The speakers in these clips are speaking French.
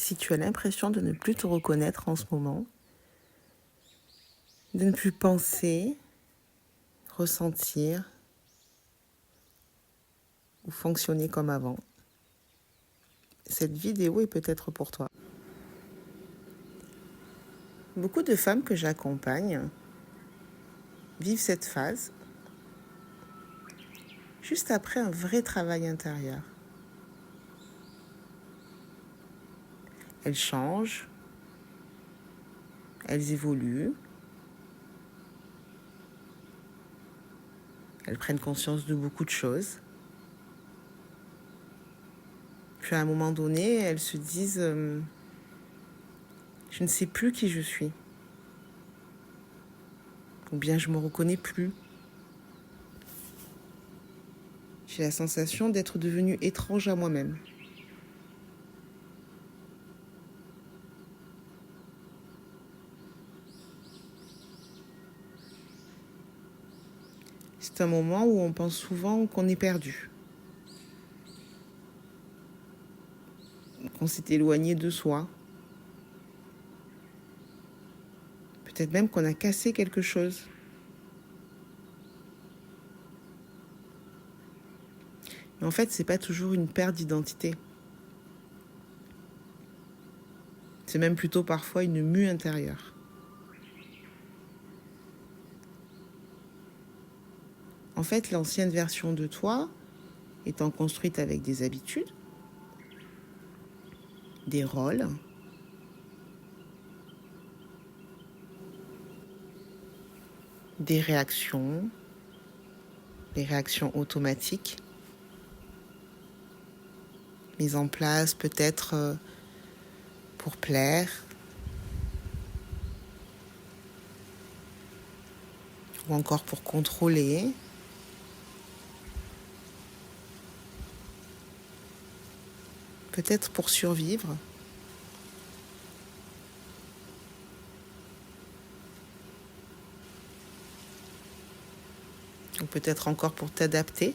si tu as l'impression de ne plus te reconnaître en ce moment, de ne plus penser, ressentir ou fonctionner comme avant. Cette vidéo est peut-être pour toi. Beaucoup de femmes que j'accompagne vivent cette phase juste après un vrai travail intérieur. Elles changent, elles évoluent, elles prennent conscience de beaucoup de choses. Puis à un moment donné, elles se disent je ne sais plus qui je suis. Ou bien je ne me reconnais plus. J'ai la sensation d'être devenue étrange à moi-même. C'est un moment où on pense souvent qu'on est perdu, qu'on s'est éloigné de soi. Peut-être même qu'on a cassé quelque chose. Mais en fait, c'est pas toujours une perte d'identité. C'est même plutôt parfois une mue intérieure. En fait, l'ancienne version de toi, étant construite avec des habitudes, des rôles, des réactions automatiques, mises en place peut-être pour plaire, ou encore pour contrôler, peut-être pour survivre. Ou peut-être encore pour t'adapter.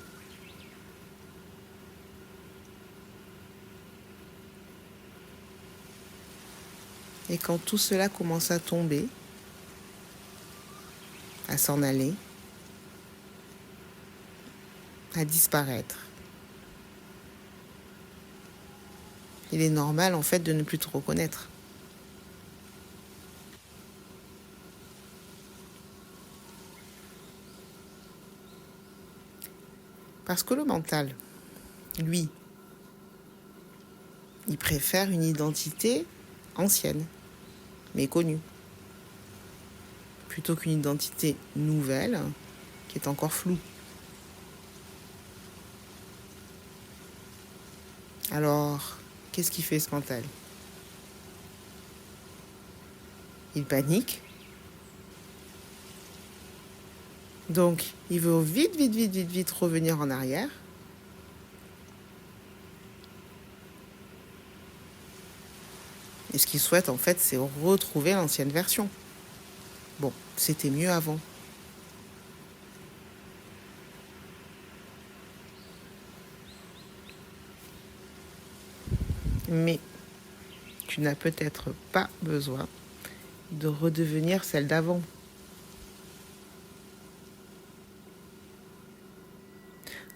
Et quand tout cela commence à tomber, à s'en aller, à disparaître, il est normal en fait de ne plus te reconnaître. Parce que le mental, lui, il préfère une identité ancienne, mais connue, plutôt qu'une identité nouvelle qui est encore floue. Alors, qu'est-ce qui fait ce mental? Il panique. Donc, il veut vite revenir en arrière. Et ce qu'il souhaite, en fait, c'est retrouver l'ancienne version. Bon, c'était mieux avant. Mais tu n'as peut-être pas besoin de redevenir celle d'avant.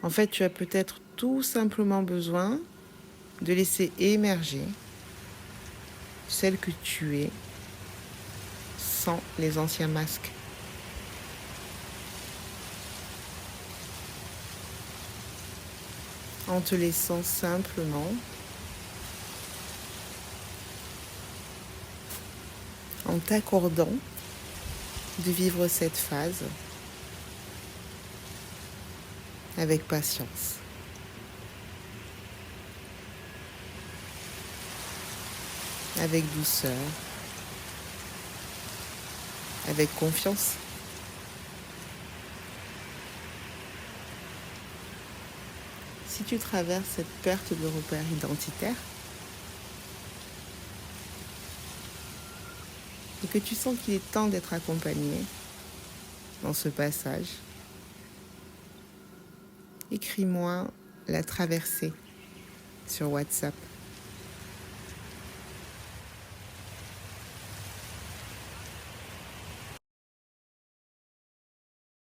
En fait, tu as peut-être tout simplement besoin de laisser émerger celle que tu es sans les anciens masques. En te laissant simplement, en t'accordant de vivre cette phase avec patience. Avec douceur, avec confiance. Si tu traverses cette perte de repère identitaire et que tu sens qu'il est temps d'être accompagné dans ce passage, écris-moi la traversée sur WhatsApp.